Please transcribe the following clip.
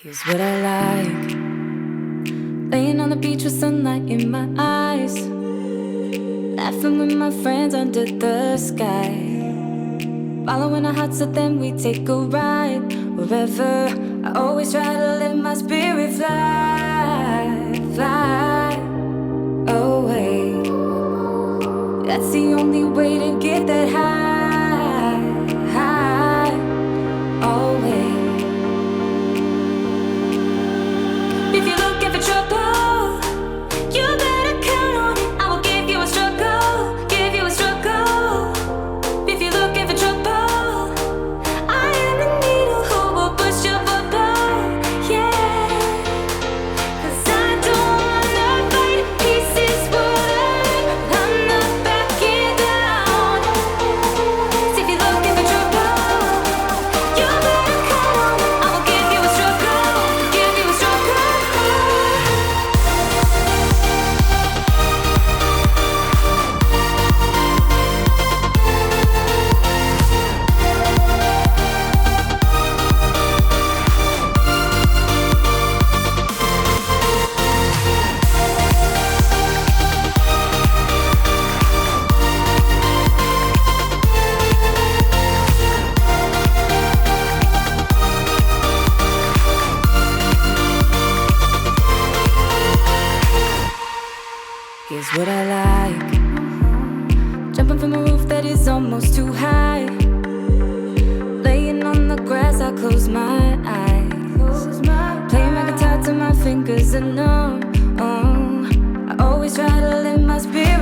Here's what I like. Laying on the beach with sunlight in my eyes, laughing with my friends under the sky, following our hearts so then we take a ride. Wherever, I always try to let my spirit fly, fly away. That's the only way to get that high, high, always. If you're looking for trouble, you better count on it. I will give you a struggle, give you a struggle. If you're looking for trouble, I am the needle who will push your bubble, yeah. 'Cause I don't wanna fight in pieces, but I'm not backing down. So if you're looking for trouble, you better count on it. I will give you a struggle, give you a struggle. Here's what I like. Jumping from a roof that is almost too high, laying on the grass, I close my eyes, playing my guitar till my fingers are numb. Oh, I always try to let my spirit